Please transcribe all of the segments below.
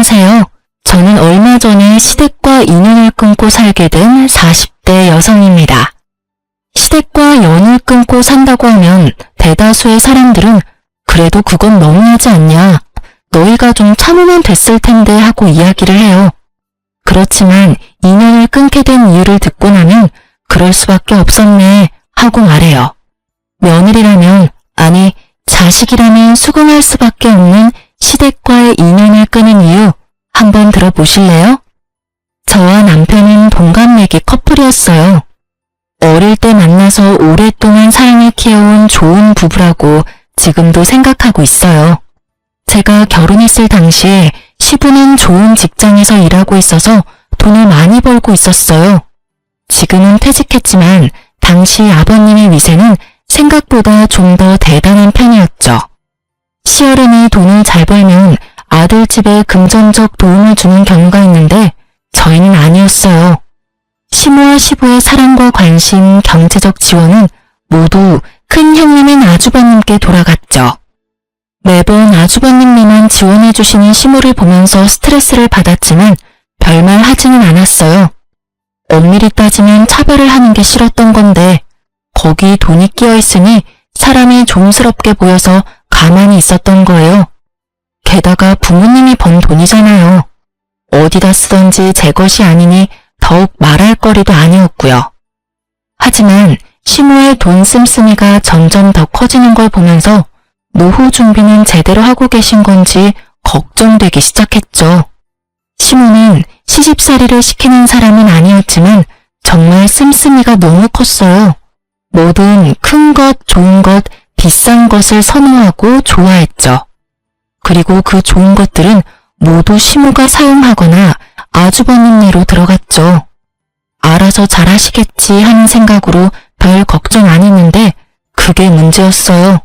안녕하세요. 저는 얼마 전에 시댁과 인연을 끊고 살게 된 40대 여성입니다. 시댁과 연을 끊고 산다고 하면 대다수의 사람들은 그래도 그건 너무하지 않냐, 너희가 좀 참으면 됐을 텐데 하고 이야기를 해요. 그렇지만 인연을 끊게 된 이유를 듣고 나면 그럴 수밖에 없었네 하고 말해요. 며느리라면, 아니 자식이라면 수긍할 수밖에 없는 시댁과의 인연을 끊은 이유 한번 들어보실래요? 저와 남편은 동갑내기 커플이었어요. 어릴 때 만나서 오랫동안 사랑을 키워온 좋은 부부라고 지금도 생각하고 있어요. 제가 결혼했을 당시에 시부는 좋은 직장에서 일하고 있어서 돈을 많이 벌고 있었어요. 지금은 퇴직했지만 당시 아버님의 위세는 생각보다 좀 더 대단한 편이었죠. 시어른이 돈을 잘 벌면 아들 집에 금전적 도움을 주는 경우가 있는데 저희는 아니었어요. 시모와 시부의 사랑과 관심, 경제적 지원은 모두 큰 형님인 아주버님께 돌아갔죠. 매번 아주버님만 지원해 주시는 시모를 보면서 스트레스를 받았지만 별말 하지는 않았어요. 엄밀히 따지면 차별을 하는 게 싫었던 건데 거기 돈이 끼어 있으니 사람이 좀스럽게 보여서 가만히 있었던 거예요. 게다가 부모님이 번 돈이잖아요. 어디다 쓰던지 제 것이 아니니 더욱 말할 거리도 아니었고요. 하지만 시모의 돈 씀씀이가 점점 더 커지는 걸 보면서 노후 준비는 제대로 하고 계신 건지 걱정되기 시작했죠. 시모는 시집살이를 시키는 사람은 아니었지만 정말 씀씀이가 너무 컸어요. 뭐든 큰 것, 좋은 것, 비싼 것을 선호하고 좋아했죠. 그리고 그 좋은 것들은 모두 시모가 사용하거나 아주버님네로 들어갔죠. 알아서 잘하시겠지 하는 생각으로 별 걱정 안 했는데 그게 문제였어요.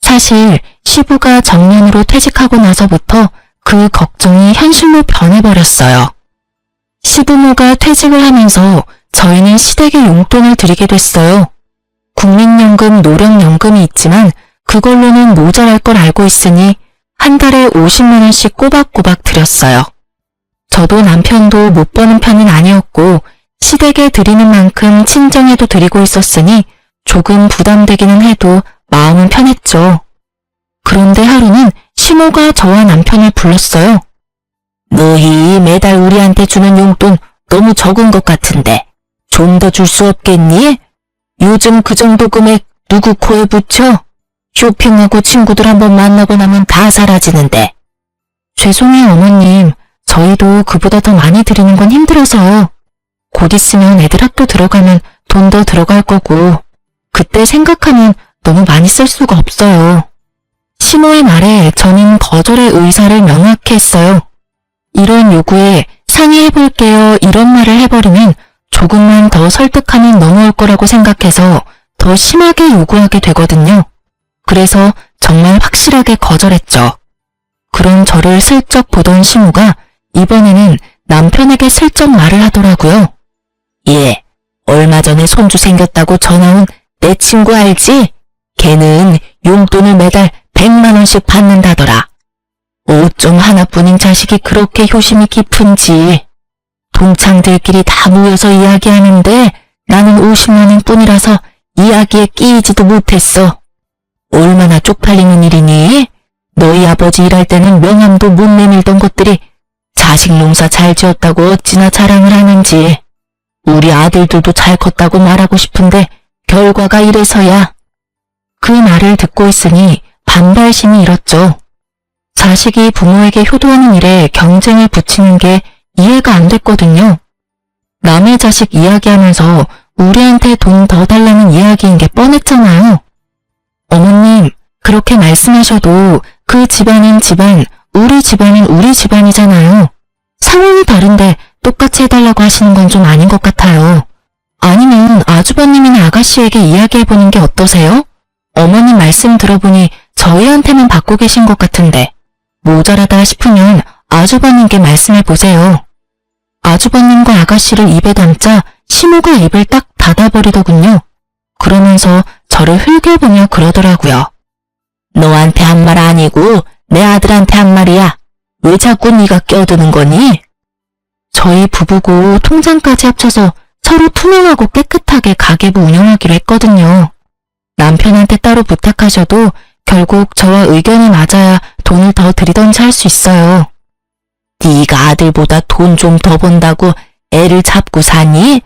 사실 시부가 정년으로 퇴직하고 나서부터 그 걱정이 현실로 변해버렸어요. 시부모가 퇴직을 하면서 저희는 시댁에 용돈을 드리게 됐어요. 국민연금, 노령연금이 있지만 그걸로는 모자랄 걸 알고 있으니 한 달에 50만 원씩 꼬박꼬박 드렸어요. 저도 남편도 못 버는 편은 아니었고 시댁에 드리는 만큼 친정에도 드리고 있었으니 조금 부담되기는 해도 마음은 편했죠. 그런데 하루는 시모가 저와 남편을 불렀어요. 너희 매달 우리한테 주는 용돈 너무 적은 것 같은데 좀 더 줄 수 없겠니? 요즘 그 정도 금액 누구 코에 붙여? 쇼핑하고 친구들 한번 만나고 나면 다 사라지는데. 죄송해요 어머님. 저희도 그보다 더 많이 드리는 건 힘들어서요. 곧 있으면 애들 학교 들어가면 돈 더 들어갈 거고 그때 생각하면 너무 많이 쓸 수가 없어요. 시모의 말에 저는 거절의 의사를 명확히 했어요. 이런 요구에 상의해볼게요 이런 말을 해버리면 조금만 더 설득하면 넘어올 거라고 생각해서 더 심하게 요구하게 되거든요. 그래서 정말 확실하게 거절했죠. 그런 저를 슬쩍 보던 시모가 이번에는 남편에게 슬쩍 말을 하더라고요. 예, 얼마 전에 손주 생겼다고 전화 온 내 친구 알지? 걔는 용돈을 매달 100만 원씩 받는다더라. 어쩜 하나뿐인 자식이 그렇게 효심이 깊은지. 동창들끼리 다 모여서 이야기하는데 나는 50만 원 뿐이라서 이야기에 끼이지도 못했어. 얼마나 쪽팔리는 일이니? 너희 아버지 일할 때는 명함도 못 내밀던 것들이 자식 농사 잘 지었다고 어찌나 자랑을 하는지. 우리 아들들도 잘 컸다고 말하고 싶은데 결과가 이래서야. 그 말을 듣고 있으니 반발심이 일었죠. 자식이 부모에게 효도하는 일에 경쟁을 붙이는 게 이해가 안 됐거든요. 남의 자식 이야기하면서 우리한테 돈 더 달라는 이야기인 게 뻔했잖아요. 어머님, 그렇게 말씀하셔도 그 집안은 집안, 우리 집안은 우리 집안이잖아요. 상황이 다른데 똑같이 해달라고 하시는 건 좀 아닌 것 같아요. 아니면 아주버님이나 아가씨에게 이야기해보는 게 어떠세요? 어머님 말씀 들어보니 저희한테만 받고 계신 것 같은데 모자라다 싶으면 아주버님께 말씀해보세요. 아주버님과 아가씨를 입에 담자 시모가 입을 딱 닫아버리더군요. 그러면서 저를 흘겨보며 그러더라고요. 너한테 한 말 아니고 내 아들한테 한 말이야. 왜 자꾸 네가 껴드는 거니? 저희 부부고 통장까지 합쳐서 서로 투명하고 깨끗하게 가계부 운영하기로 했거든요. 남편한테 따로 부탁하셔도 결국 저와 의견이 맞아야 돈을 더 드리던지 할 수 있어요. 네가 아들보다 돈 좀 더 번다고 애를 잡고 사니?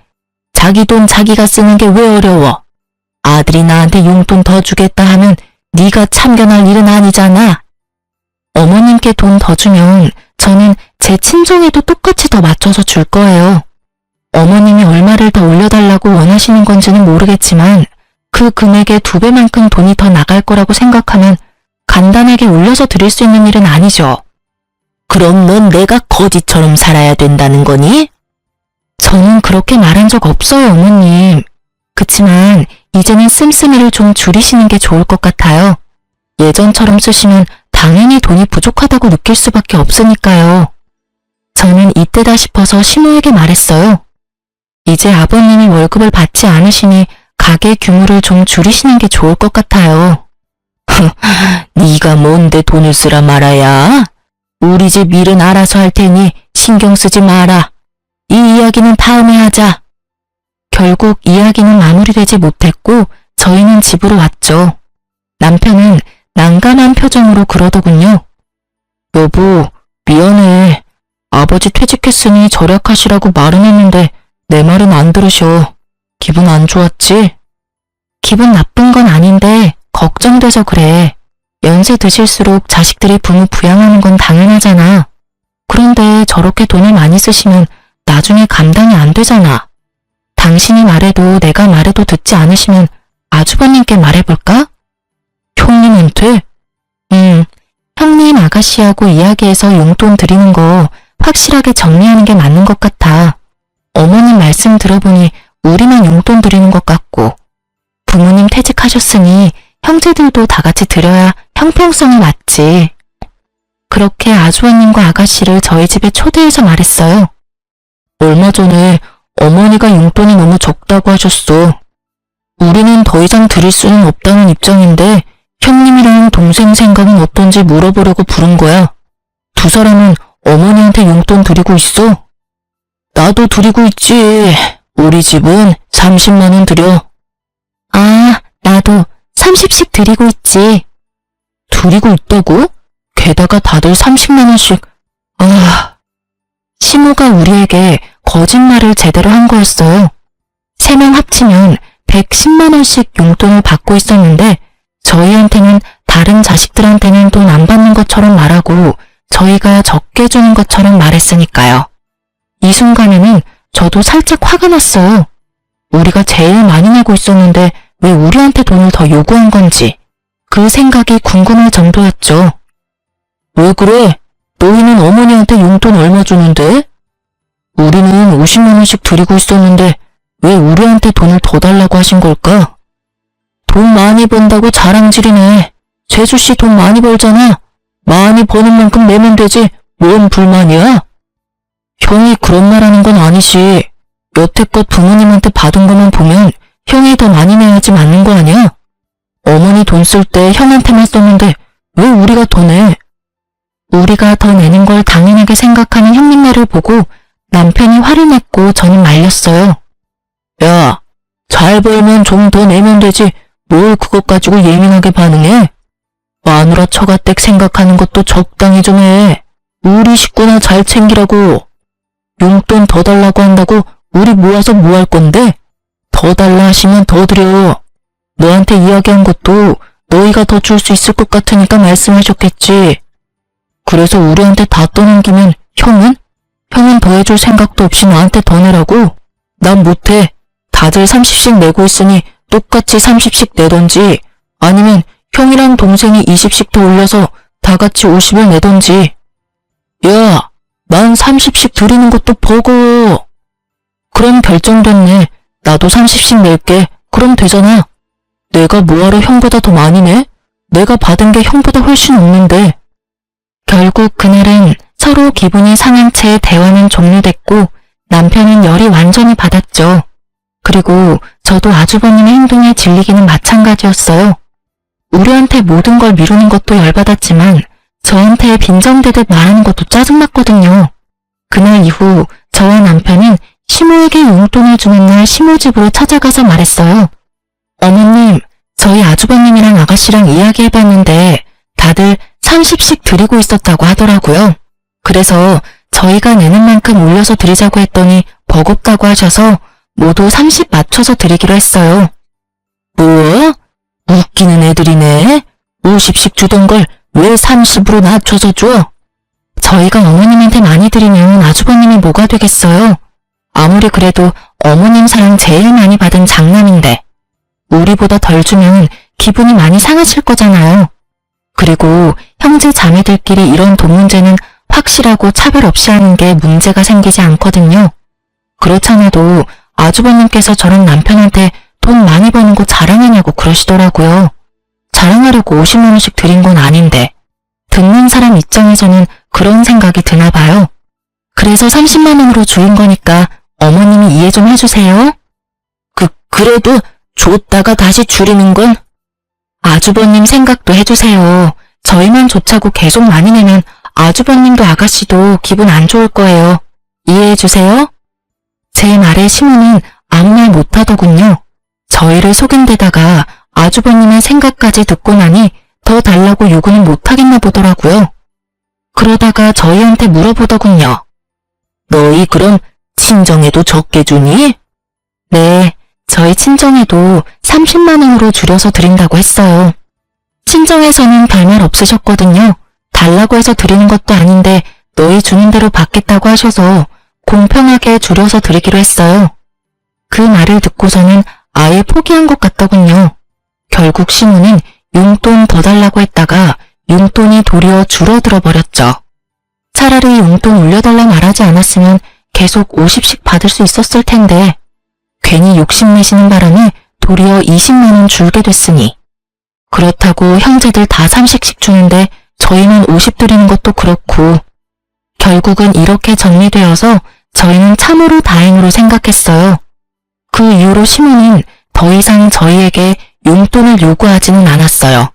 자기 돈 자기가 쓰는 게 왜 어려워? 아들이 나한테 용돈 더 주겠다 하면 네가 참견할 일은 아니잖아. 어머님께 돈 더 주면 저는 제 친정에도 똑같이 더 맞춰서 줄 거예요. 어머님이 얼마를 더 올려달라고 원하시는 건지는 모르겠지만 그 금액의 2배만큼 돈이 더 나갈 거라고 생각하면 간단하게 올려서 드릴 수 있는 일은 아니죠. 그럼 넌 내가 거지처럼 살아야 된다는 거니? 저는 그렇게 말한 적 없어요, 어머님. 그치만 이제는 씀씀이를 좀 줄이시는 게 좋을 것 같아요. 예전처럼 쓰시면 당연히 돈이 부족하다고 느낄 수밖에 없으니까요. 저는 이때다 싶어서 시모에게 말했어요. 이제 아버님이 월급을 받지 않으시니 가게 규모를 좀 줄이시는 게 좋을 것 같아요. 네가 뭔데 돈을 쓰라 말아야? 우리 집 일은 알아서 할 테니 신경 쓰지 마라. 이 이야기는 다음에 하자. 결국 이야기는 마무리되지 못했고 저희는 집으로 왔죠. 남편은 난감한 표정으로 그러더군요. 여보, 미안해. 아버지 퇴직했으니 절약하시라고 말은 했는데 내 말은 안 들으셔. 기분 안 좋았지? 기분 나쁜 건 아닌데 걱정돼서 그래. 연세 드실수록 자식들이 부모 부양하는 건 당연하잖아. 그런데 저렇게 돈을 많이 쓰시면 나중에 감당이 안 되잖아. 당신이 말해도 내가 말해도 듣지 않으시면 아주버님께 말해볼까? 형님한테? 형님 아가씨하고 이야기해서 용돈 드리는 거 확실하게 정리하는 게 맞는 것 같아. 어머님 말씀 들어보니 우리만 용돈 드리는 것 같고 부모님 퇴직하셨으니 형제들도 다 같이 드려야 형평성이 맞지. 그렇게 아주버님과 아가씨를 저희 집에 초대해서 말했어요. 얼마 전에 어머니가 용돈이 너무 적다고 하셨어. 우리는 더 이상 드릴 수는 없다는 입장인데 형님이랑 동생 생각은 어떤지 물어보려고 부른 거야. 두 사람은 어머니한테 용돈 드리고 있어? 나도 드리고 있지. 우리 집은 30만 원 드려. 아, 나도 30씩 드리고 있지. 드리고 있다고? 게다가 다들 30만 원씩. 아, 시모가 우리에게 거짓말을 제대로 한 거였어요. 3명 합치면 110만 원씩 용돈을 받고 있었는데 저희한테는 다른 자식들한테는 돈 안 받는 것처럼 말하고 저희가 적게 주는 것처럼 말했으니까요. 이 순간에는 저도 살짝 화가 났어요. 우리가 제일 많이 내고 있었는데 왜 우리한테 돈을 더 요구한 건지 그 생각이 궁금할 정도였죠. 왜 그래? 너희는 어머니한테 용돈 얼마 주는데? 우리는 50만 원씩 드리고 있었는데 왜 우리한테 돈을 더 달라고 하신 걸까? 돈 많이 번다고 자랑질이네. 재수씨 돈 많이 벌잖아. 많이 버는 만큼 내면 되지. 뭔 불만이야? 형이 그런 말 하는 건 아니지. 여태껏 부모님한테 받은 것만 보면 형이 더 많이 내야지 맞는 거 아니야? 어머니 돈 쓸 때 형한테만 썼는데 왜 우리가 더 내? 우리가 더 내는 걸 당연하게 생각하는 형님 말을 보고 남편이 화를 냈고 저는 말렸어요. 야, 잘 벌면 좀 더 내면 되지. 뭘 그것 가지고 예민하게 반응해? 마누라 처가댁 생각하는 것도 적당히 좀 해. 우리 식구나 잘 챙기라고. 용돈 더 달라고 한다고 우리 모아서 뭐 할 건데? 더 달라 하시면 더 드려. 너한테 이야기한 것도 너희가 더 줄 수 있을 것 같으니까 말씀하셨겠지. 그래서 우리한테 다 떠넘기면 형은? 형은 더 해줄 생각도 없이 나한테 더 내라고? 난 못해. 다들 30씩 내고 있으니 똑같이 30씩 내던지 아니면 형이랑 동생이 20씩 더 올려서 다 같이 50을 내던지. 야, 난 30씩 드리는 것도 버거워. 그럼 결정됐네. 나도 30씩 낼게. 그럼 되잖아. 내가 뭐하러 형보다 더 많이 내? 내가 받은 게 형보다 훨씬 없는데. 결국 그날은 서로 기분이 상한 채 대화는 종료됐고 남편은 열이 완전히 받았죠. 그리고 저도 아주버님의 행동에 질리기는 마찬가지였어요. 우리한테 모든 걸 미루는 것도 열받았지만 저한테 빈정대듯 말하는 것도 짜증났거든요. 그날 이후 저와 남편은 시모에게 용돈을 주는 날 시모 집으로 찾아가서 말했어요. 어머님, 저희 아주버님이랑 아가씨랑 이야기해봤는데 다들 30씩 드리고 있었다고 하더라고요. 그래서 저희가 내는 만큼 올려서 드리자고 했더니 버겁다고 하셔서 모두 30 맞춰서 드리기로 했어요. 뭐? 웃기는 애들이네. 50씩 주던 걸 왜 30으로 낮춰서 줘? 저희가 어머님한테 많이 드리면 아주버님이 뭐가 되겠어요? 아무리 그래도 어머님 사랑 제일 많이 받은 장남인데 우리보다 덜 주면 기분이 많이 상하실 거잖아요. 그리고 형제 자매들끼리 이런 돈 문제는 확실하고 차별 없이 하는 게 문제가 생기지 않거든요. 그렇잖아도 아주버님께서 저랑 남편한테 돈 많이 버는 거 자랑하냐고 그러시더라고요. 자랑하려고 50만 원씩 드린 건 아닌데 듣는 사람 입장에서는 그런 생각이 드나 봐요. 그래서 30만 원으로 줄인 거니까 어머님이 이해 좀 해주세요. 그래도 줬다가 다시 줄이는 건? 아주버님 생각도 해주세요. 저희만 좋자고 계속 많이 내면 아주버님도 아가씨도 기분 안 좋을 거예요. 이해해주세요. 제 말에 시모는 아무 말 못하더군요. 저희를 속인 데다가 아주버님의 생각까지 듣고 나니 더 달라고 요구는 못하겠나 보더라고요. 그러다가 저희한테 물어보더군요. 너희 그럼 친정에도 적게 주니? 네, 저희 친정에도 30만 원으로 줄여서 드린다고 했어요. 친정에서는 별말 없으셨거든요. 달라고 해서 드리는 것도 아닌데 너희 주는 대로 받겠다고 하셔서 공평하게 줄여서 드리기로 했어요. 그 말을 듣고서는 아예 포기한 것 같더군요. 결국 시모는 용돈 더 달라고 했다가 용돈이 도리어 줄어들어 버렸죠. 차라리 용돈 올려달라 말하지 않았으면 계속 50씩 받을 수 있었을 텐데 괜히 욕심내시는 바람에 도리어 20만 원 줄게 됐으니 그렇다고 형제들 다 30씩 주는데 저희는 50 드리는 것도 그렇고 결국은 이렇게 정리되어서 저희는 참으로 다행으로 생각했어요. 그 이후로 시모는 더 이상 저희에게 용돈을 요구하지는 않았어요.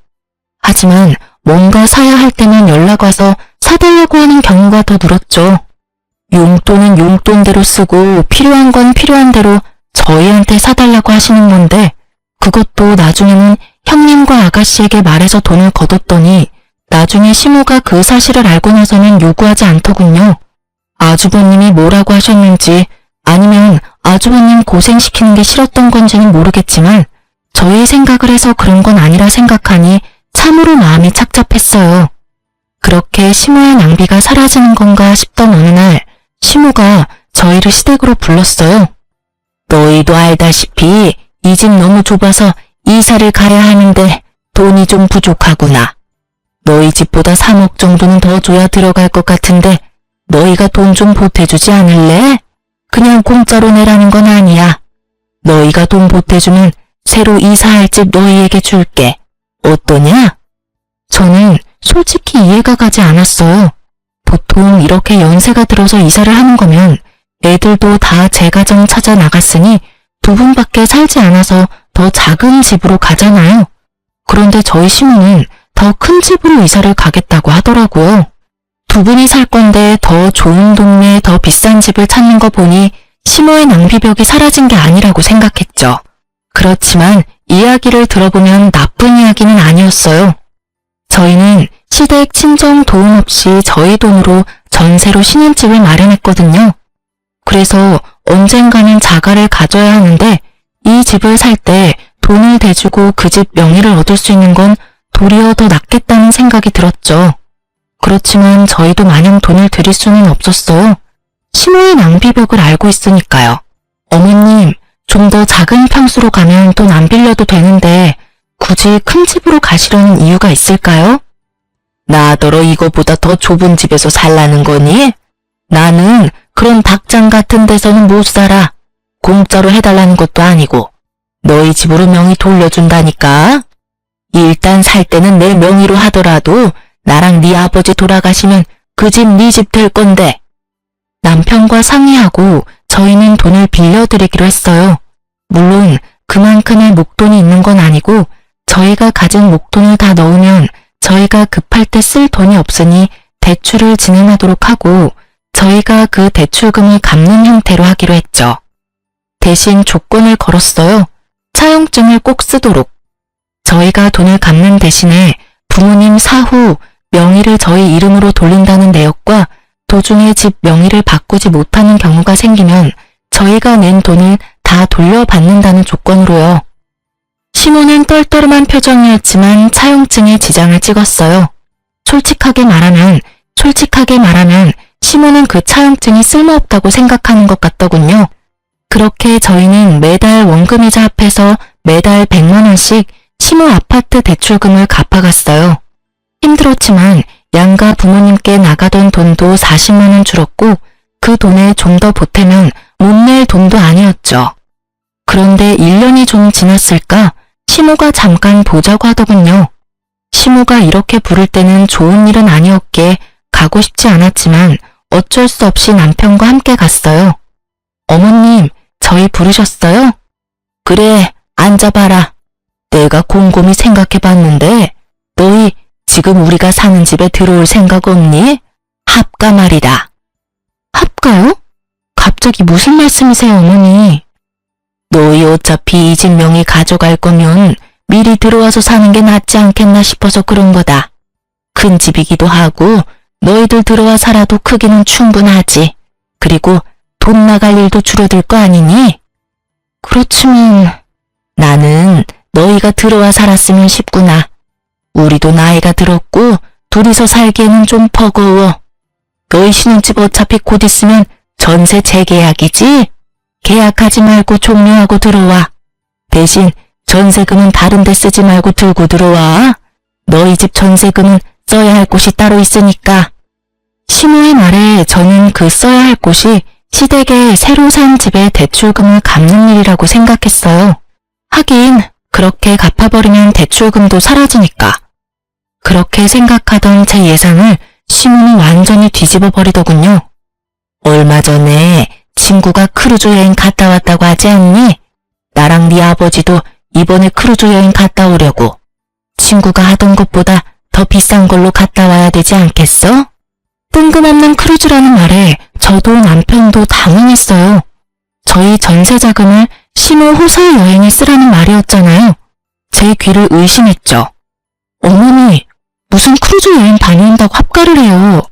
하지만 뭔가 사야 할 때만 연락 와서 사달라고 하는 경우가 더 늘었죠. 용돈은 용돈대로 쓰고 필요한 건 필요한 대로 저희한테 사달라고 하시는 건데 그것도 나중에는 형님과 아가씨에게 말해서 돈을 거뒀더니 나중에 시모가 그 사실을 알고 나서는 요구하지 않더군요. 아주버님이 뭐라고 하셨는지 아니면 아주버님 고생시키는 게 싫었던 건지는 모르겠지만 저희 생각을 해서 그런 건 아니라 생각하니 참으로 마음이 착잡했어요. 그렇게 시모의 낭비가 사라지는 건가 싶던 어느 날 시모가 저희를 시댁으로 불렀어요. 너희도 알다시피 이 집 너무 좁아서 이사를 가야 하는데 돈이 좀 부족하구나. 너희 집보다 3억 정도는 더 줘야 들어갈 것 같은데 너희가 돈 좀 보태주지 않을래? 그냥 공짜로 내라는 건 아니야. 너희가 돈 보태주면 새로 이사할 집 너희에게 줄게. 어떠냐? 저는 솔직히 이해가 가지 않았어요. 보통 이렇게 연세가 들어서 이사를 하는 거면 애들도 다 제 가정 찾아 나갔으니 두 분밖에 살지 않아서 더 작은 집으로 가잖아요. 그런데 저희 시모는 더 큰 집으로 이사를 가겠다고 하더라고요. 두 분이 살 건데 더 좋은 동네, 더 비싼 집을 찾는 거 보니 시모의 낭비벽이 사라진 게 아니라고 생각했죠. 그렇지만 이야기를 들어보면 나쁜 이야기는 아니었어요. 저희는 시댁 친정 도움 없이 저희 돈으로 전세로 신혼집을 마련했거든요. 그래서 언젠가는 자가를 가져야 하는데 이 집을 살 때 돈을 대주고 그 집 명의를 얻을 수 있는 건 도리어 더 낫겠다는 생각이 들었죠. 그렇지만 저희도 마냥 돈을 드릴 수는 없었어요. 시모의 낭비벽을 알고 있으니까요. 어머님, 좀 더 작은 평수로 가면 돈 안 빌려도 되는데 굳이 큰 집으로 가시려는 이유가 있을까요? 나더러 이거보다 더 좁은 집에서 살라는 거니? 나는 그런 닭장 같은 데서는 못 살아. 공짜로 해달라는 것도 아니고 너희 집으로 명의 돌려준다니까. 일단 살 때는 내 명의로 하더라도 나랑 네 아버지 돌아가시면 그 집 네 집 될 건데. 남편과 상의하고 저희는 돈을 빌려드리기로 했어요. 물론 그만큼의 목돈이 있는 건 아니고 저희가 가진 목돈을 다 넣으면 저희가 급할 때 쓸 돈이 없으니 대출을 진행하도록 하고 저희가 그 대출금을 갚는 형태로 하기로 했죠. 대신 조건을 걸었어요. 차용증을 꼭 쓰도록. 저희가 돈을 갚는 대신에 부모님 사후 명의를 저희 이름으로 돌린다는 내역과 도중에 집 명의를 바꾸지 못하는 경우가 생기면 저희가 낸 돈을 다 돌려받는다는 조건으로요. 시모는 떨떠름한 표정이었지만 차용증에 지장을 찍었어요. 솔직하게 말하면 시모는 그 차용증이 쓸모없다고 생각하는 것 같더군요. 그렇게 저희는 매달 원금이자 합해서 매달 100만 원씩 시모 아파트 대출금을 갚아갔어요. 힘들었지만 양가 부모님께 나가던 돈도 40만 원 줄었고 그 돈에 좀 더 보태면 못 낼 돈도 아니었죠. 그런데 1년이 좀 지났을까 시모가 잠깐 보자고 하더군요. 시모가 이렇게 부를 때는 좋은 일은 아니었기에 가고 싶지 않았지만 어쩔 수 없이 남편과 함께 갔어요. 어머님, 저희 부르셨어요? 그래, 앉아봐라. 내가 곰곰이 생각해봤는데 너희 지금 우리가 사는 집에 들어올 생각 없니? 합가 말이다. 합가요? 갑자기 무슨 말씀이세요, 어머니? 너희 어차피 이 집 명의 가져갈 거면 미리 들어와서 사는 게 낫지 않겠나 싶어서 그런 거다. 큰 집이기도 하고 너희들 들어와 살아도 크기는 충분하지. 그리고 돈 나갈 일도 줄어들 거 아니니? 그렇지만 나는 너희가 들어와 살았으면 싶구나. 우리도 나이가 들었고 둘이서 살기에는 좀 버거워. 너희 신혼집 어차피 곧 있으면 전세 재계약이지? 계약하지 말고 종료하고 들어와. 대신 전세금은 다른 데 쓰지 말고 들고 들어와. 너희 집 전세금은 써야 할 곳이 따로 있으니까. 시모의 말에 저는 그 써야 할 곳이 시댁에 새로 산 집의 대출금을 갚는 일이라고 생각했어요. 하긴 그렇게 갚아버리면 대출금도 사라지니까. 그렇게 생각하던 제 예상을 시모는 완전히 뒤집어 버리더군요. 얼마 전에 친구가 크루즈 여행 갔다 왔다고 하지 않니? 나랑 네 아버지도 이번에 크루즈 여행 갔다 오려고. 친구가 하던 것보다 더 비싼 걸로 갔다 와야 되지 않겠어? 뜬금없는 크루즈라는 말에 저도 남편도 당황했어요. 저희 전세 자금을 시모 호설 여행에 쓰라는 말이었잖아요. 제 귀를 의심했죠. 어머니, 무슨 크루즈 여행 다녀온다고 합가를 해요.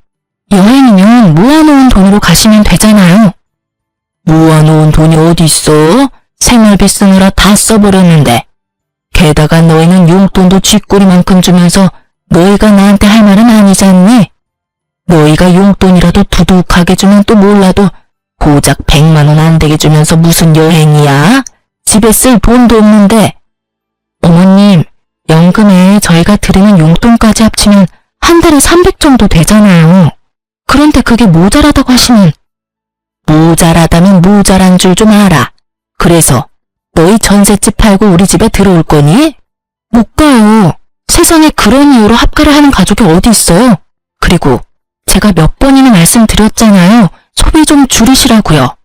여행이면 모아놓은 돈으로 가시면 되잖아요. 모아놓은 돈이 어디 있어? 생활비 쓰느라 다 써버렸는데. 게다가 너희는 용돈도 쥐꼬리만큼 주면서 너희가 나한테 할 말은 아니지 않니? 너희가 용돈이라도 두둑하게 주면 또 몰라도 고작 100만 원 안 되게 주면서 무슨 여행이야? 집에 쓸 돈도 없는데. 어머님, 연금에 저희가 드리는 용돈까지 합치면 한 달에 300 정도 되잖아요. 그런데 그게 모자라다고 하시면. 모자라다면 모자란 줄 좀 알아. 그래서 너희 전셋집 팔고 우리 집에 들어올 거니? 못 가요. 세상에 그런 이유로 합가를 하는 가족이 어디 있어요. 그리고 제가 몇 번이나 말씀드렸잖아요. 소비 좀 줄이시라고요.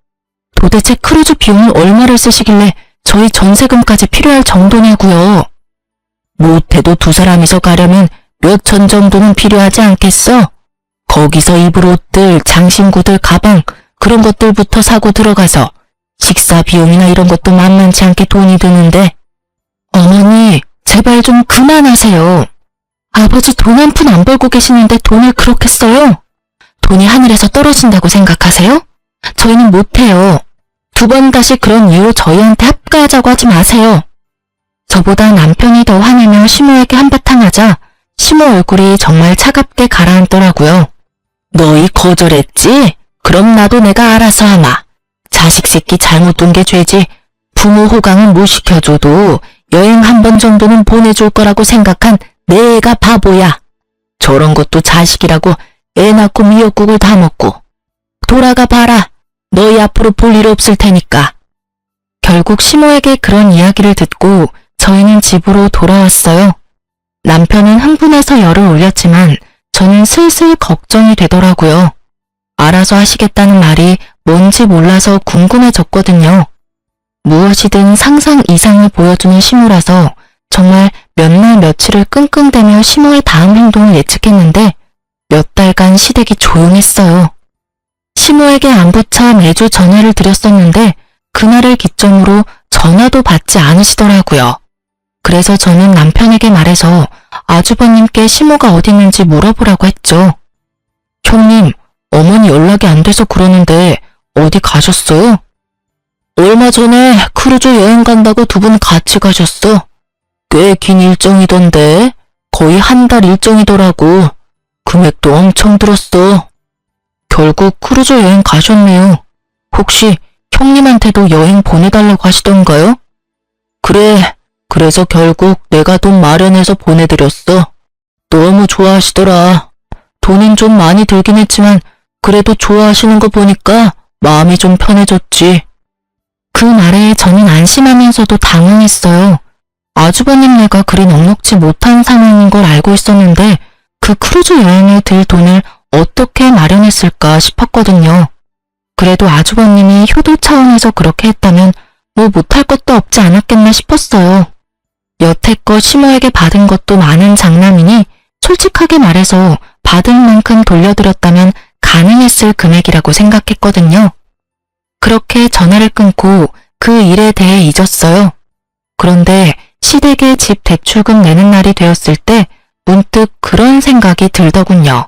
도대체 크루즈 비용을 얼마를 쓰시길래 저희 전세금까지 필요할 정도냐고요. 못해도 두 사람이서 가려면 몇 천 정도는 필요하지 않겠어? 거기서 입을 옷들, 장신구들, 가방 그런 것들부터 사고 들어가서 식사 비용이나 이런 것도 만만치 않게 돈이 드는데. 어머니, 제발 좀 그만하세요. 아버지 돈 한 푼 안 벌고 계시는데 돈을 그렇게 써요? 돈이 하늘에서 떨어진다고 생각하세요? 저희는 못해요. 두 번 다시 그런 이유로 저희한테 합가하자고 하지 마세요. 저보다 남편이 더 화내며 시모에게 한바탕 하자 시모 얼굴이 정말 차갑게 가라앉더라고요. 너희 거절했지? 그럼 나도 내가 알아서 하마. 자식 새끼 잘못 둔 게 죄지. 부모 호강은 못 시켜줘도 여행 한 번 정도는 보내줄 거라고 생각한 내 애가 바보야. 저런 것도 자식이라고 애 낳고 미역국을 다 먹고. 돌아가 봐라. 너희 앞으로 볼 일 없을 테니까. 결국 시모에게 그런 이야기를 듣고 저희는 집으로 돌아왔어요. 남편은 흥분해서 열을 올렸지만 저는 슬슬 걱정이 되더라고요. 알아서 하시겠다는 말이 뭔지 몰라서 궁금해졌거든요. 무엇이든 상상 이상을 보여주는 시모라서 정말 몇 날 며칠을 끙끙대며 시모의 다음 행동을 예측했는데 몇 달간 시댁이 조용했어요. 시모에게 안부차 매주 전화를 드렸었는데 그날을 기점으로 전화도 받지 않으시더라고요. 그래서 저는 남편에게 말해서 아주버님께 시모가 어디 있는지 물어보라고 했죠. 형님, 어머니 연락이 안 돼서 그러는데 어디 가셨어요? 얼마 전에 크루즈 여행 간다고 두 분 같이 가셨어. 꽤 긴 일정이던데 거의 한 달 일정이더라고. 금액도 엄청 들었어. 결국 크루즈 여행 가셨네요. 혹시 형님한테도 여행 보내달라고 하시던가요? 그래, 그래서 결국 내가 돈 마련해서 보내드렸어. 너무 좋아하시더라. 돈은 좀 많이 들긴 했지만 그래도 좋아하시는 거 보니까 마음이 좀 편해졌지. 그 말에 저는 안심하면서도 당황했어요. 아주버님네가 그리 넉넉지 못한 상황인 걸 알고 있었는데 그 크루즈 여행에 들 돈을 어떻게 마련했을까 싶었거든요. 그래도 아주버님이 효도 차원에서 그렇게 했다면 뭐 못할 것도 없지 않았겠나 싶었어요. 여태껏 시모에게 받은 것도 많은 장남이니 솔직하게 말해서 받은 만큼 돌려드렸다면 가능했을 금액이라고 생각했거든요. 그렇게 전화를 끊고 그 일에 대해 잊었어요. 그런데 시댁에 집 대출금 내는 날이 되었을 때 문득 그런 생각이 들더군요.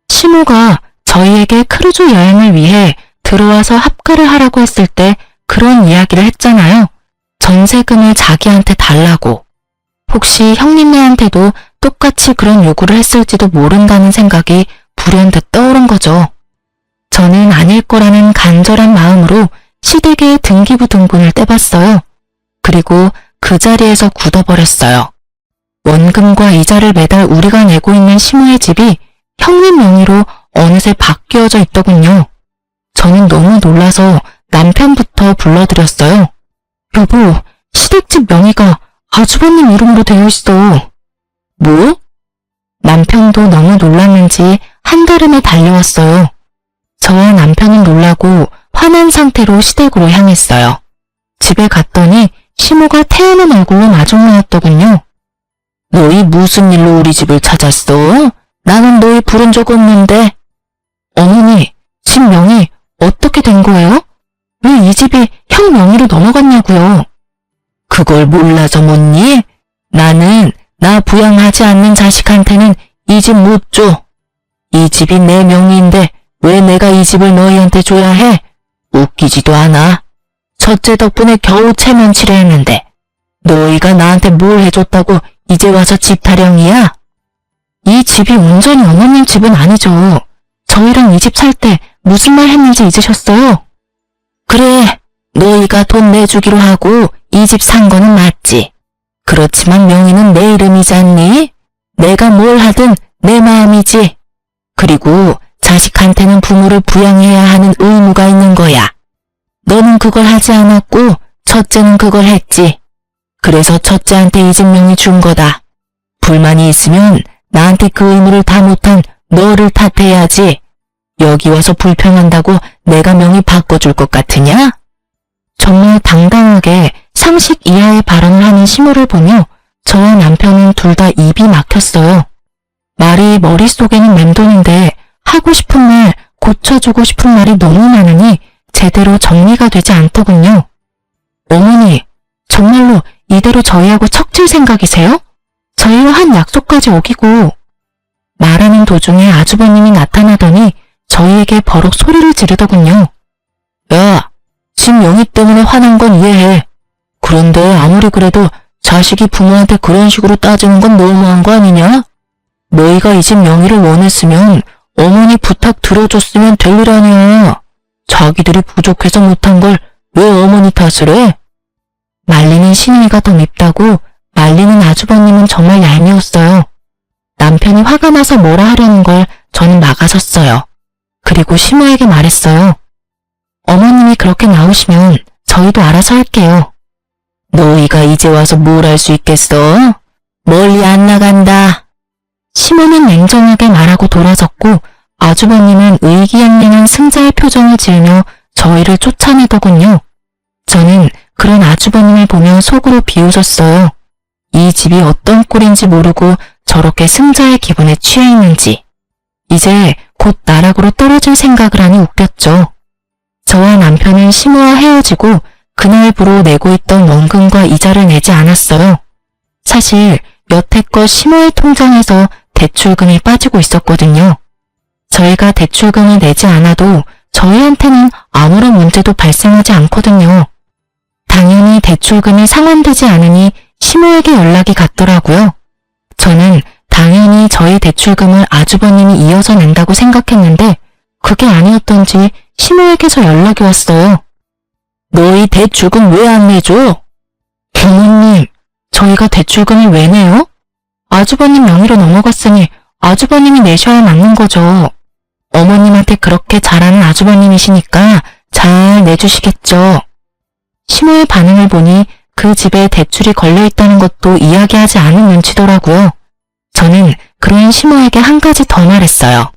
시모가 저희에게 크루즈 여행을 위해 들어와서 합가를 하라고 했을 때 그런 이야기를 했잖아요. 전세금을 자기한테 달라고. 혹시 형님네한테도 똑같이 그런 요구를 했을지도 모른다는 생각이 불현듯 떠오른 거죠. 저는 아닐 거라는 간절한 마음으로 시댁의 등기부 등본을 떼봤어요. 그리고 그 자리에서 굳어버렸어요. 원금과 이자를 매달 우리가 내고 있는 시모의 집이 형님 명의로 어느새 바뀌어져 있더군요. 저는 너무 놀라서 남편부터 불러드렸어요. 여보, 시댁집 명의가 아주버님 이름으로 되어 있어. 뭐? 남편도 너무 놀랐는지 한달음에 달려왔어요. 저와 남편은 놀라고 화난 상태로 시댁으로 향했어요. 집에 갔더니 시모가 태어난 얼굴로 마중나왔더군요. 너희 무슨 일로 우리 집을 찾았어? 나는 너희 부른 적 없는데. 어머니, 집 명의 어떻게 된 거예요? 왜 이 집이 형 명의로 넘어갔냐고요? 그걸 몰라서 묻니? 나는 나 부양하지 않는 자식한테는 이 집 못 줘. 이 집이 내 명의인데 왜 내가 이 집을 너희한테 줘야 해? 웃기지도 않아. 첫째 덕분에 겨우 체면치레 했는데 너희가 나한테 뭘 해줬다고 이제 와서 집 타령이야? 이 집이 온전히 어머님 집은 아니죠. 저희랑 이 집 살 때 무슨 말 했는지 잊으셨어요? 그래, 너희가 돈 내주기로 하고 이 집 산 거는 맞지. 그렇지만 명의는 내 이름이잖니? 내가 뭘 하든 내 마음이지. 그리고 자식한테는 부모를 부양해야 하는 의무가 있는 거야. 너는 그걸 하지 않았고 첫째는 그걸 했지. 그래서 첫째한테 이 집 명의 준 거다. 불만이 있으면 나한테 그 의무를 다 못한 너를 탓해야지. 여기 와서 불평한다고 내가 명의 바꿔줄 것 같으냐? 정말 당당하게 상식 이하의 발언을 하는 시모를 보며 저와 남편은 둘 다 입이 막혔어요. 말이 머릿속에는 맴도는데 하고 싶은 말, 고쳐주고 싶은 말이 너무 많으니 제대로 정리가 되지 않더군요. 어머니, 정말로 이대로 저희하고 척질 생각이세요? 저희와 한 약속까지 어기고. 말하는 도중에 아주버님이 나타나더니 저희에게 버럭 소리를 지르더군요. 야, 집 명의 때문에 화난 건 이해해. 그런데 아무리 그래도 자식이 부모한테 그런 식으로 따지는 건 너무한 거 아니냐? 너희가 이 집 명의를 원했으면 어머니 부탁 들어줬으면 될 일 아니야. 자기들이 부족해서 못한 걸 왜 어머니 탓을 해? 말리는 시누이가 더 밉다고 말리는 아주버님은 정말 얄미웠어요. 남편이 화가 나서 뭐라 하려는 걸 저는 막아섰어요. 그리고 시모에게 말했어요. 어머님이 그렇게 나오시면 저희도 알아서 할게요. 너희가 이제 와서 뭘 할 수 있겠어? 멀리 안 나간다. 시모는 냉정하게 말하고 돌아섰고 아주버님은 의기양양한 승자의 표정을 지으며 저희를 쫓아내더군요. 저는 그런 아주버님을 보며 속으로 비웃었어요. 이 집이 어떤 꼴인지 모르고 저렇게 승자의 기분에 취해 있는지 이제 곧 나락으로 떨어질 생각을 하니 웃겼죠. 저와 남편은 시모와 헤어지고 그날부로 내고 있던 원금과 이자를 내지 않았어요. 사실 여태껏 시모의 통장에서 대출금이 빠지고 있었거든요. 저희가 대출금을 내지 않아도 저희한테는 아무런 문제도 발생하지 않거든요. 당연히 대출금이 상환되지 않으니 시모에게 연락이 갔더라고요. 저는 당연히 저희 대출금을 아주버님이 이어서 낸다고 생각했는데 그게 아니었던지 시모에게서 연락이 왔어요. 너희 대출금 왜 안 내줘? 부모님, 저희가 대출금을 왜 내요? 아주버님 명의로 넘어갔으니 아주버님이 내셔야 맞는 거죠. 어머님한테 그렇게 잘하는 아주버님이시니까 잘 내주시겠죠. 시모의 반응을 보니 그 집에 대출이 걸려있다는 것도 이야기하지 않은 눈치더라고요. 저는 그런 시모에게 한 가지 더 말했어요.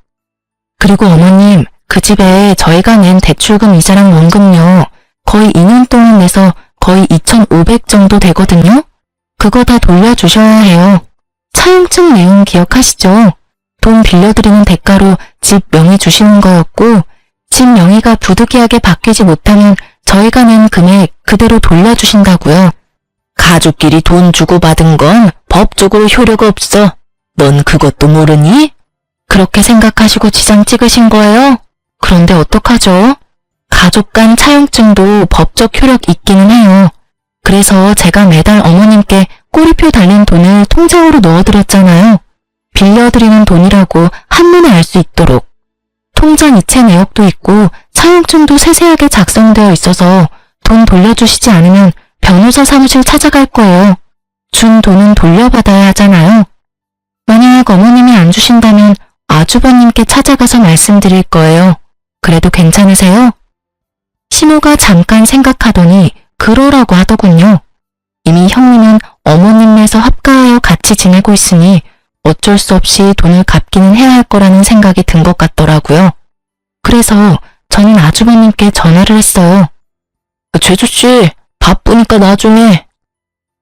그리고 어머님, 그 집에 저희가 낸 대출금 이자랑 원금요. 거의 2년 동안 내서 거의 2,500 정도 되거든요. 그거 다 돌려주셔야 해요. 차용증 내용 기억하시죠? 돈 빌려드리는 대가로 집 명의 주시는 거였고 집 명의가 부득이하게 바뀌지 못하면 저희가 낸 금액 그대로 돌려주신다고요. 가족끼리 돈 주고받은 건 법적으로 효력이 없어. 넌 그것도 모르니? 그렇게 생각하시고 지장 찍으신 거예요? 그런데 어떡하죠? 가족 간 차용증도 법적 효력 있기는 해요. 그래서 제가 매달 어머님께 꼬리표 달린 돈을 통장으로 넣어드렸잖아요. 빌려드리는 돈이라고 한눈에 알 수 있도록. 통장 이체 내역도 있고 차용증도 세세하게 작성되어 있어서 돈 돌려주시지 않으면 변호사 사무실 찾아갈 거예요. 준 돈은 돌려받아야 하잖아요. 만약 어머님이 안 주신다면 아주버님께 찾아가서 말씀드릴 거예요. 그래도 괜찮으세요? 시모가 잠깐 생각하더니 그러라고 하더군요. 이미 형님은 어머님네서 합가하여 같이 지내고 있으니 어쩔 수 없이 돈을 갚기는 해야 할 거라는 생각이 든 것 같더라고요. 그래서 저는 아주버님께 전화를 했어요. 제주씨, 바쁘니까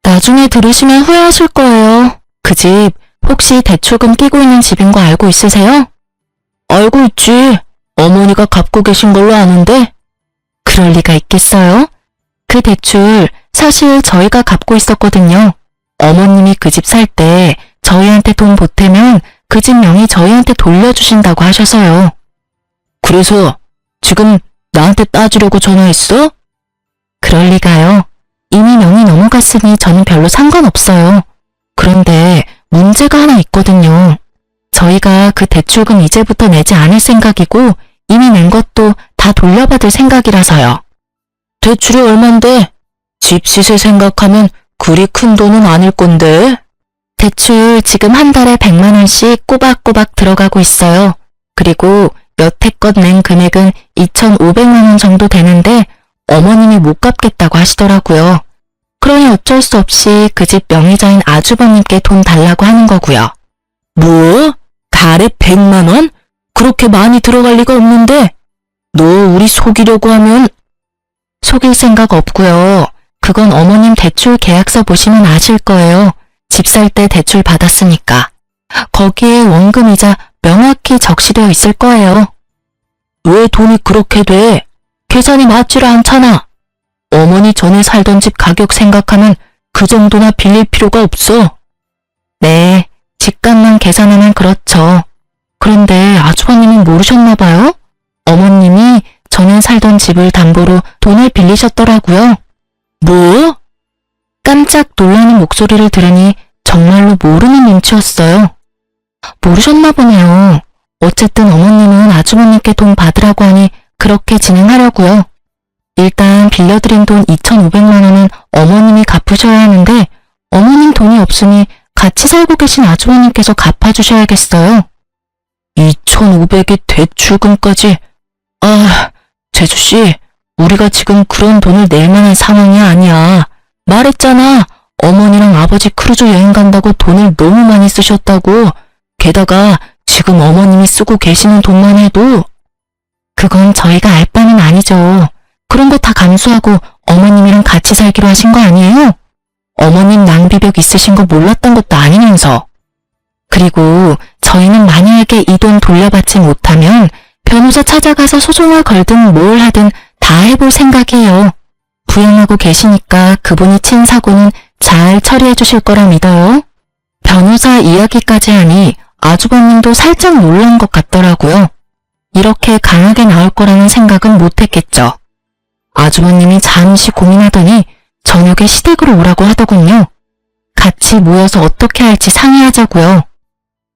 나중에 들으시면 후회하실 거예요. 그 집 혹시 대출금 끼고 있는 집인 거 알고 있으세요? 알고 있지. 어머니가 갚고 계신 걸로 아는데. 그럴 리가 있겠어요? 그 대출 사실 저희가 갚고 있었거든요. 어머님이 그 집 살 때 저희한테 돈 보태면 그 집 명의 저희한테 돌려주신다고 하셔서요. 그래서 지금 나한테 따지려고 전화했어? 그럴 리가요. 이미 명의 넘어갔으니 저는 별로 상관없어요. 그런데 문제가 하나 있거든요. 저희가 그 대출금 이제부터 내지 않을 생각이고 이미 낸 것도 다 돌려받을 생각이라서요. 대출이 얼만데? 집 시세 생각하면 그리 큰 돈은 아닐 건데. 대출 지금 한 달에 100만 원씩 꼬박꼬박 들어가고 있어요. 그리고 여태껏 낸 금액은 2,500만 원 정도 되는데 어머님이 못 갚겠다고 하시더라고요. 그러니 어쩔 수 없이 그 집 명의자인 아주버님께 돈 달라고 하는 거고요. 뭐? 달에 100만 원? 그렇게 많이 들어갈 리가 없는데 너 우리 속이려고 하면. 속일 생각 없고요. 그건 어머님 대출 계약서 보시면 아실 거예요. 집 살 때 대출 받았으니까. 거기에 원금이자 명확히 적시되어 있을 거예요. 왜 돈이 그렇게 돼? 계산이 맞지를 않잖아. 어머니 전에 살던 집 가격 생각하면 그 정도나 빌릴 필요가 없어. 네, 집값만 계산하면 그렇죠. 그런데 아주버님은 모르셨나 봐요? 어머님이 전에 살던 집을 담보로 돈을 빌리셨더라고요. 뭐? 깜짝 놀라는 목소리를 들으니 정말로 모르는 눈치였어요. 모르셨나 보네요. 어쨌든 어머님은 아주버님께 돈 받으라고 하니 그렇게 진행하려고요. 일단 빌려드린 돈 2,500만 원은 어머님이 갚으셔야 하는데 어머님 돈이 없으니 같이 살고 계신 아주버님께서 갚아주셔야겠어요. 2,500의 대출금까지. 아, 제주씨, 우리가 지금 그런 돈을 낼 만한 상황이 아니야. 말했잖아. 어머니랑 아버지 크루즈 여행 간다고 돈을 너무 많이 쓰셨다고. 게다가 지금 어머님이 쓰고 계시는 돈만 해도. 그건 저희가 알 바는 아니죠. 그런 거 다 감수하고 어머님이랑 같이 살기로 하신 거 아니에요? 어머님 낭비벽 있으신 거 몰랐던 것도 아니면서. 그리고 저희는 만약에 이 돈 돌려받지 못하면 변호사 찾아가서 소송을 걸든 뭘 하든 다 해볼 생각이에요. 부양하고 계시니까 그분이 친 사고는 잘 처리해 주실 거라 믿어요. 변호사 이야기까지 하니 아주버님도 살짝 놀란 것 같더라고요. 이렇게 강하게 나올 거라는 생각은 못했겠죠. 아주버님이 잠시 고민하더니 저녁에 시댁으로 오라고 하더군요. 같이 모여서 어떻게 할지 상의하자고요.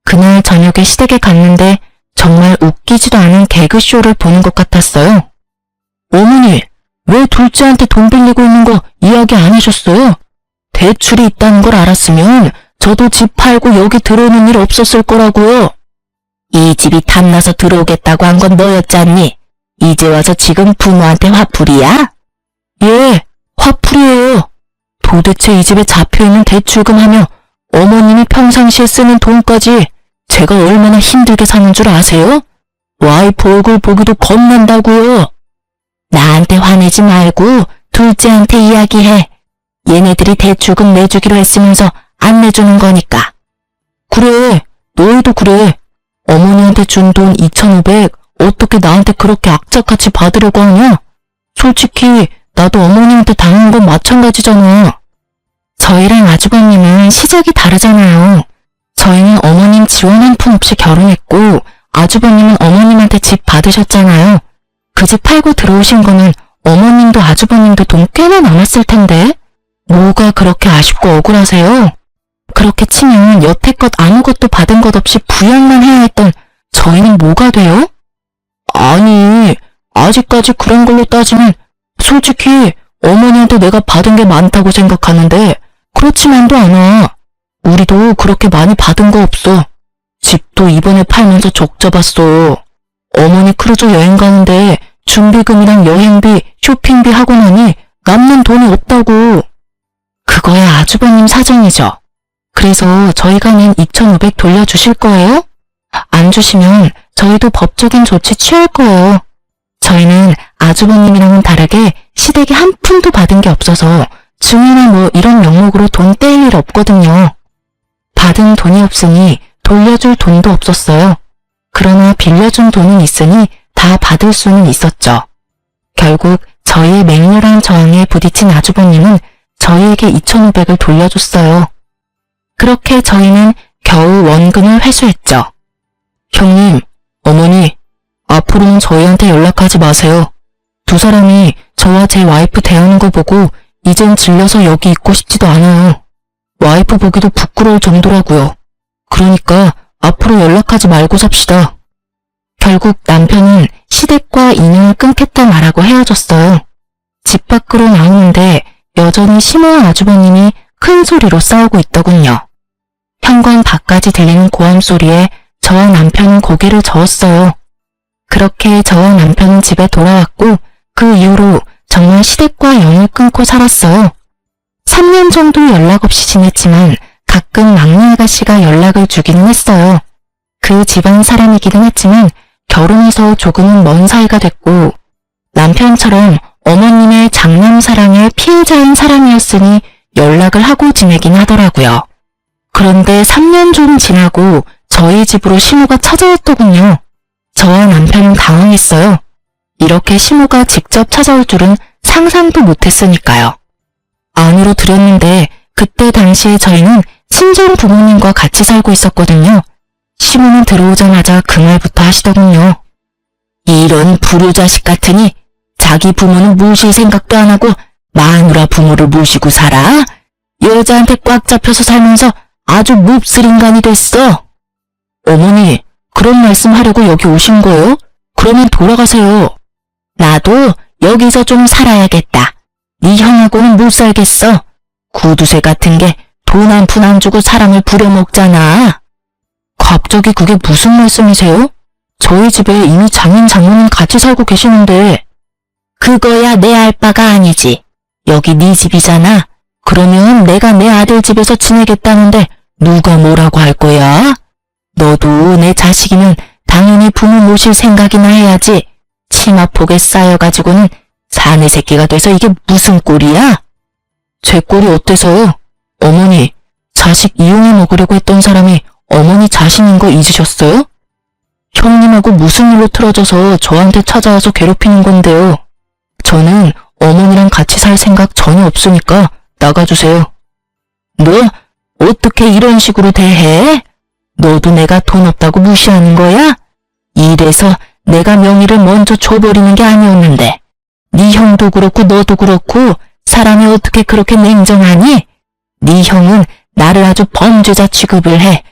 그날 저녁에 시댁에 갔는데 정말 웃기지도 않은 개그쇼를 보는 것 같았어요. 어머니, 왜 둘째한테 돈 빌리고 있는 거 이야기 안 해줬어요? 대출이 있다는 걸 알았으면 저도 집 팔고 여기 들어오는 일 없었을 거라고요. 이 집이 탐나서 들어오겠다고 한 건 너였잖니? 이제 와서 지금 부모한테 화풀이야? 예, 화풀이에요. 도대체 이 집에 잡혀있는 대출금 하며 어머님이 평상시에 쓰는 돈까지 제가 얼마나 힘들게 사는 줄 아세요? 와이프 얼굴 보기도 겁난다고요. 나한테 화내지 말고 둘째한테 이야기해. 얘네들이 대출금 내주기로 했으면서 안 내주는 거니까. 그래, 너희도 그래. 어머니한테 준 돈 2,500 어떻게 나한테 그렇게 악착같이 받으려고 하냐? 솔직히 나도 어머니한테 당한 건 마찬가지잖아. 저희랑 아주버님은 시작이 다르잖아요. 저희는 어머님 지원 한 푼 없이 결혼했고 아주버님은 어머님한테 집 받으셨잖아요. 그 집 팔고 들어오신 거는 어머님도 아주버님도 돈 꽤나 남았을 텐데 뭐가 그렇게 아쉽고 억울하세요? 그렇게 치면 여태껏 아무것도 받은 것 없이 부양만 해야 했던 저희는 뭐가 돼요? 아니, 아직까지 그런 걸로 따지면 솔직히 어머니한테 내가 받은 게 많다고 생각하는데 그렇지만도 않아. 우리도 그렇게 많이 받은 거 없어. 집도 이번에 팔면서 적 잡았어. 어머니 크루즈 여행 가는데 준비금이랑 여행비, 쇼핑비 하고 나니 남는 돈이 없다고. 그거야 아주버님 사정이죠. 그래서 저희가 낸 2,500 돌려주실 거예요? 안 주시면 저희도 법적인 조치 취할 거예요. 저희는 아주버님이랑은 다르게 시댁에 한 푼도 받은 게 없어서 증여나 뭐 이런 명목으로 돈 떼일 일 없거든요. 받은 돈이 없으니 돌려줄 돈도 없었어요. 그러나 빌려준 돈은 있으니 다 받을 수는 있었죠. 결국 저희의 맹렬한 저항에 부딪힌 아주버님은 저희에게 2,500을 돌려줬어요. 그렇게 저희는 겨우 원금을 회수했죠. 형님, 어머니, 앞으로는 저희한테 연락하지 마세요. 두 사람이 저와 제 와이프 대하는 거 보고 이젠 질려서 여기 있고 싶지도 않아요. 와이프 보기도 부끄러울 정도라고요. 그러니까 앞으로 연락하지 말고 삽시다. 결국 남편은 시댁과 인연을 끊겠다 말하고 헤어졌어요. 집 밖으로 나오는데 여전히 시모와 아주버님이 큰 소리로 싸우고 있더군요. 현관 밖까지 들리는 고함 소리에 저와 남편은 고개를 저었어요. 그렇게 저와 남편은 집에 돌아왔고 그 이후로 정말 시댁과 연을 끊고 살았어요. 3년 정도 연락 없이 지냈지만 가끔 막내 아가씨가 연락을 주기는 했어요. 그 집안 사람이기는 했지만 결혼해서 조금은 먼 사이가 됐고 남편처럼 어머님의 장남사랑의 피해자인 사람이었으니 연락을 하고 지내긴 하더라고요. 그런데 3년 좀 지나고 저희 집으로 시모가 찾아왔더군요. 저와 남편은 당황했어요. 이렇게 시모가 직접 찾아올 줄은 상상도 못했으니까요. 안으로 들였는데 그때 당시에 저희는 친정 부모님과 같이 살고 있었거든요. 시모는 들어오자마자 그 말부터 하시더군요. 이런 불효자식 같으니 자기 부모는 모실 생각도 안 하고 마누라 부모를 모시고 살아? 여자한테 꽉 잡혀서 살면서 아주 몹쓸 인간이 됐어. 어머니, 그런 말씀 하려고 여기 오신 거예요? 그러면 돌아가세요. 나도 여기서 좀 살아야겠다. 네 형하고는 못 살겠어. 구두쇠 같은 게 돈 한 푼 안 주고 사람을 부려먹잖아. 갑자기 그게 무슨 말씀이세요? 저희 집에 이미 장인 장모님 같이 살고 계시는데. 그거야 내 알 바가 아니지. 여기 네 집이잖아. 그러면 내가 내 아들 집에서 지내겠다는데 누가 뭐라고 할 거야? 너도 내 자식이면 당연히 부모 모실 생각이나 해야지. 치마폭에 쌓여가지고는 사내 새끼가 돼서 이게 무슨 꼴이야? 제 꼴이 어때서요? 어머니, 자식 이용해 먹으려고 했던 사람이 어머니 자신인 거 잊으셨어요? 형님하고 무슨 일로 틀어져서 저한테 찾아와서 괴롭히는 건데요. 저는 어머니랑 같이 살 생각 전혀 없으니까 나가주세요. 너 어떻게 이런 식으로 대해? 너도 내가 돈 없다고 무시하는 거야? 이래서 내가 명의를 먼저 줘버리는 게 아니었는데 네 형도 그렇고 너도 그렇고 사람이 어떻게 그렇게 냉정하니? 네 형은 나를 아주 범죄자 취급을 해.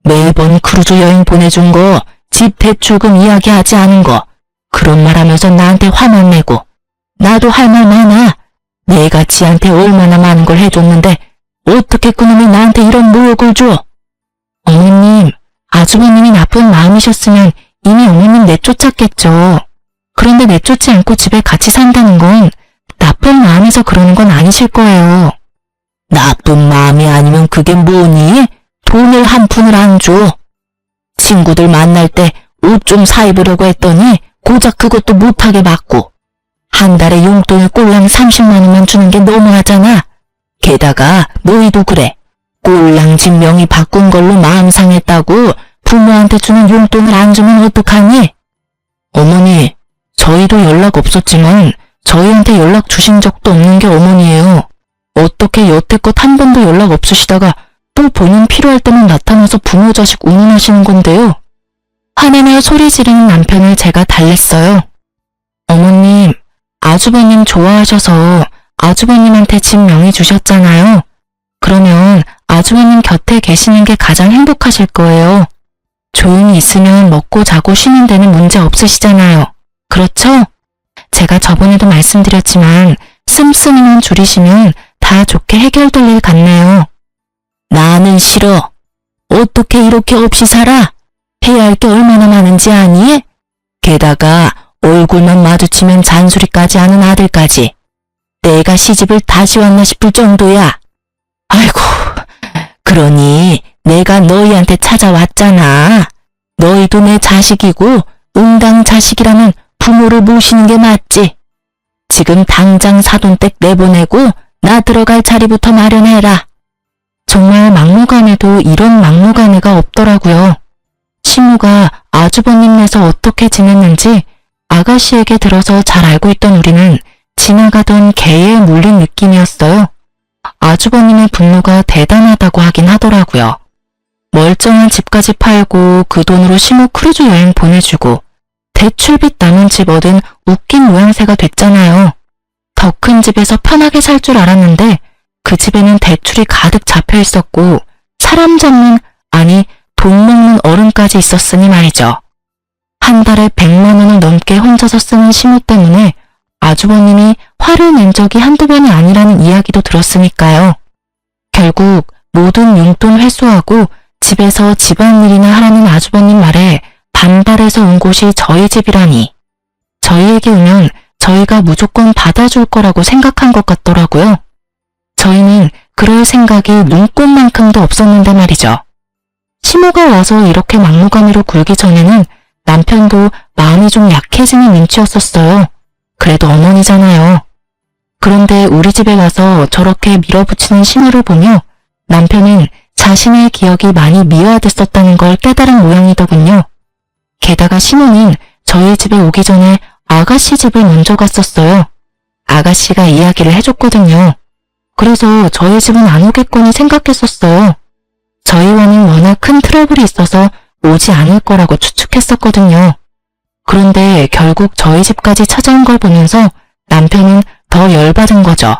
매번 크루즈 여행 보내준 거, 집 대출금 이야기하지 않은 거, 그런 말 하면서 나한테 화만 내고 나도 할 말 많아. 내가 지한테 얼마나 많은 걸 해줬는데 어떻게 그놈이 나한테 이런 모욕을 줘? 어머님, 아주버님이 나쁜 마음이셨으면 이미 어머님 내쫓았겠죠. 그런데 내쫓지 않고 집에 같이 산다는 건 나쁜 마음에서 그러는 건 아니실 거예요. 나쁜 마음이 아니면 그게 뭐니? 돈을 한 푼을 안 줘. 친구들 만날 때 옷 좀 사입으려고 했더니 고작 그것도 못하게 받고 한 달에 용돈을 꼴랑 30만 원만 주는 게 너무하잖아. 게다가 너희도 그래. 꼴랑 집 명의 바꾼 걸로 마음 상했다고 부모한테 주는 용돈을 안 주면 어떡하니? 어머니, 저희도 연락 없었지만 저희한테 연락 주신 적도 없는 게 어머니예요. 어떻게 여태껏 한 번도 연락 없으시다가 또 본인 필요할 때만 나타나서 부모 자식 운운하시는 건데요. 화내며 소리 지르는 남편을 제가 달랬어요. 어머님, 아주버님 좋아하셔서 아주버님한테 집 명의 주셨잖아요. 그러면 아주버님 곁에 계시는 게 가장 행복하실 거예요. 조용히 있으면 먹고 자고 쉬는 데는 문제 없으시잖아요. 그렇죠? 제가 저번에도 말씀드렸지만 씀씀이만 줄이시면 다 좋게 해결될 일 같네요. 나는 싫어. 어떻게 이렇게 없이 살아? 해야 할 게 얼마나 많은지 아니? 게다가 얼굴만 마주치면 잔소리까지 하는 아들까지. 내가 시집을 다시 왔나 싶을 정도야. 아이고, 그러니 내가 너희한테 찾아왔잖아. 너희도 내 자식이고 응당 자식이라면 부모를 모시는 게 맞지. 지금 당장 사돈댁 내보내고 나 들어갈 자리부터 마련해라. 정말 막무가내도 이런 막무가내가 없더라고요. 시무가 아주버님네서 어떻게 지냈는지 아가씨에게 들어서 잘 알고 있던 우리는 지나가던 개에 물린 느낌이었어요. 아주버님의 분노가 대단하다고 하긴 하더라고요. 멀쩡한 집까지 팔고 그 돈으로 시무 크루즈 여행 보내주고 대출빚 남은 집 얻은 웃긴 모양새가 됐잖아요. 더 큰 집에서 편하게 살 줄 알았는데 그 집에는 대출이 가득 잡혀 있었고 사람 잡는, 아니 돈 먹는 어른까지 있었으니 말이죠. 한 달에 100만 원을 넘게 혼자서 쓰는 시무 때문에 아주버님이 화를 낸 적이 한두 번이 아니라는 이야기도 들었으니까요. 결국 모든 용돈 회수하고 집에서 집안일이나 하라는 아주버님 말에 반발해서 온 곳이 저희 집이라니. 저희에게 오면 저희가 무조건 받아줄 거라고 생각한 것 같더라고요. 저희는 그럴 생각이 눈꼽만큼도 없었는데 말이죠. 시모가 와서 이렇게 막무가내로 굴기 전에는 남편도 마음이 좀 약해지는 눈치였었어요. 그래도 어머니잖아요. 그런데 우리 집에 와서 저렇게 밀어붙이는 시모를 보며 남편은 자신의 기억이 많이 미화됐었다는 걸 깨달은 모양이더군요. 게다가 시모는 저희 집에 오기 전에 아가씨 집을 먼저 갔었어요. 아가씨가 이야기를 해줬거든요. 그래서 저희 집은 안 오겠거니 생각했었어요. 저희와는 워낙 큰 트러블이 있어서 오지 않을 거라고 추측했었거든요. 그런데 결국 저희 집까지 찾아온 걸 보면서 남편은 더 열받은 거죠.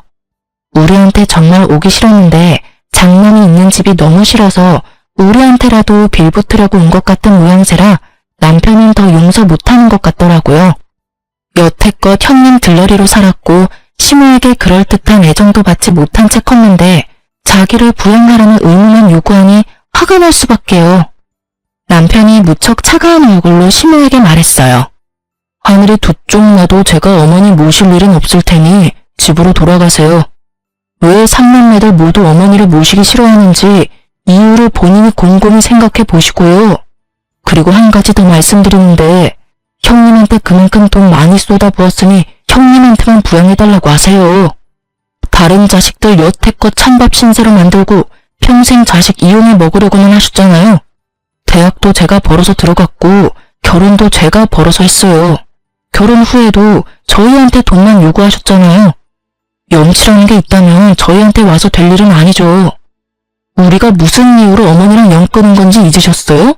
우리한테 정말 오기 싫었는데 장남이 있는 집이 너무 싫어서 우리한테라도 빌붙으려고 온 것 같은 모양새라 남편은 더 용서 못하는 것 같더라고요. 여태껏 형님 들러리로 살았고 시모에게 그럴듯한 애정도 받지 못한 채 컸는데 자기를 부양하라는 의무만 요구하니 화가 날 수밖에요. 남편이 무척 차가운 얼굴로 시모에게 말했어요. 하늘이 두 쪽 나도 제가 어머니 모실 일은 없을 테니 집으로 돌아가세요. 왜 삼남매들 모두 어머니를 모시기 싫어하는지 이유를 본인이 곰곰이 생각해 보시고요. 그리고 한 가지 더 말씀드리는데 형님한테 그만큼 돈 많이 쏟아부었으니 형님한테만 부양해달라고 하세요. 다른 자식들 여태껏 찬밥 신세로 만들고 평생 자식 이용해 먹으려고는 하셨잖아요. 대학도 제가 벌어서 들어갔고 결혼도 제가 벌어서 했어요. 결혼 후에도 저희한테 돈만 요구하셨잖아요. 염치라는 게 있다면 저희한테 와서 될 일은 아니죠. 우리가 무슨 이유로 어머니랑 연 끊은 건지 잊으셨어요?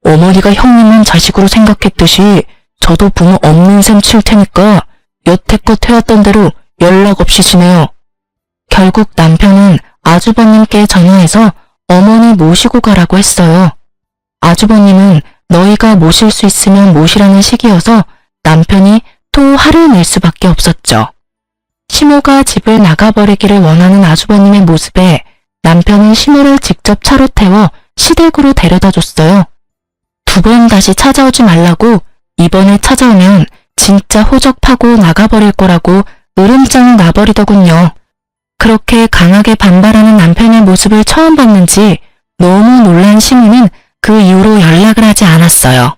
어머니가 형님만 자식으로 생각했듯이 저도 부모 없는 셈 칠 테니까 여태껏 해왔던 대로 연락 없이 지내요. 결국 남편은 아주버님께 전화해서 어머니 모시고 가라고 했어요. 아주버님은 너희가 모실 수 있으면 모시라는 식이어서 남편이 또 화를 낼 수밖에 없었죠. 시모가 집을 나가버리기를 원하는 아주버님의 모습에 남편은 시모를 직접 차로 태워 시댁으로 데려다 줬어요. 두 번 다시 찾아오지 말라고, 이번에 찾아오면 진짜 호적파고 나가버릴 거라고 으름장을 놔버리더군요. 그렇게 강하게 반발하는 남편의 모습을 처음 봤는지 너무 놀란 시모는 그 이후로 연락을 하지 않았어요.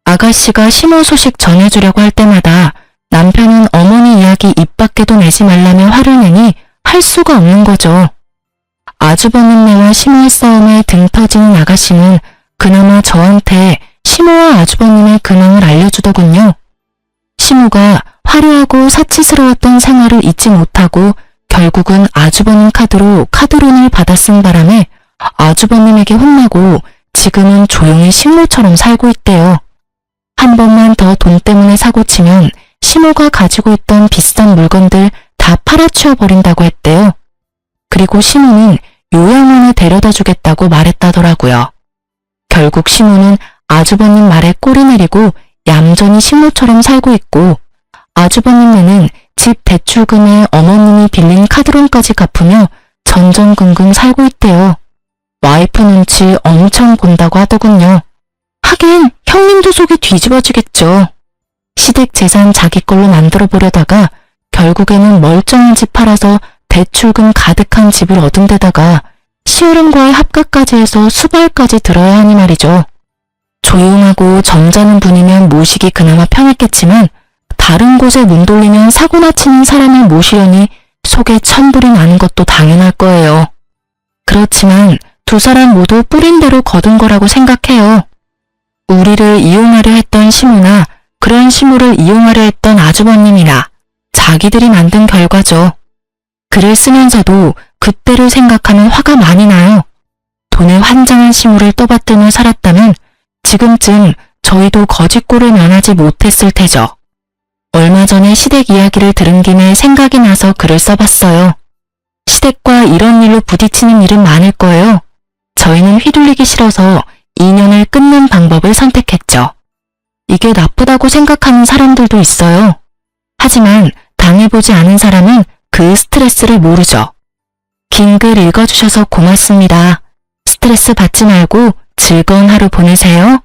아가씨가 시모 소식 전해주려고 할 때마다 남편은 어머니 이야기 입 밖에도 내지 말라며 화를 내니 할 수가 없는 거죠. 아주버님네와 시모의 싸움에 등 터지는 아가씨는 그나마 저한테 시모와 아주버님의 근황을 알려주더군요. 시모가 화려하고 사치스러웠던 생활을 잊지 못하고 결국은 아주버님 카드로 카드론을 받아 쓴 바람에 아주버님에게 혼나고 지금은 조용히 식모처럼 살고 있대요. 한 번만 더 돈 때문에 사고치면 시모가 가지고 있던 비싼 물건들 다 팔아치워 버린다고 했대요. 그리고 시모는 요양원에 데려다 주겠다고 말했다더라고요. 결국 시모는 아주버님 말에 꼬리 내리고 얌전히 식모처럼 살고 있고, 아주버님네는 집 대출금에 어머님이 빌린 카드론까지 갚으며 전전긍긍 살고 있대요. 와이프 눈치 엄청 본다고 하더군요. 하긴 형님도 속이 뒤집어지겠죠. 시댁 재산 자기 걸로 만들어 보려다가 결국에는 멀쩡한 집 팔아서 대출금 가득한 집을 얻은 데다가 시어른과의 합가까지 해서 수발까지 들어야 하니 말이죠. 조용하고 점잖은 분이면 모시기 그나마 편했겠지만 다른 곳에 문 돌리면 사고나 치는 사람을 모시려니 속에 천불이 나는 것도 당연할 거예요. 그렇지만 두 사람 모두 뿌린 대로 거둔 거라고 생각해요. 우리를 이용하려 했던 시모나 그런 시모를 이용하려 했던 아주버님이나 자기들이 만든 결과죠. 글을 쓰면서도 그때를 생각하면 화가 많이 나요. 돈에 환장한 시모를 떠받들며 살았다면 지금쯤 저희도 거짓골을 면하지 못했을 테죠. 얼마 전에 시댁 이야기를 들은 김에 생각이 나서 글을 써봤어요. 시댁과 이런 일로 부딪히는 일은 많을 거예요. 저희는 휘둘리기 싫어서 인연을 끊는 방법을 선택했죠. 이게 나쁘다고 생각하는 사람들도 있어요. 하지만 당해보지 않은 사람은 그 스트레스를 모르죠. 긴 글 읽어주셔서 고맙습니다. 스트레스 받지 말고 즐거운 하루 보내세요.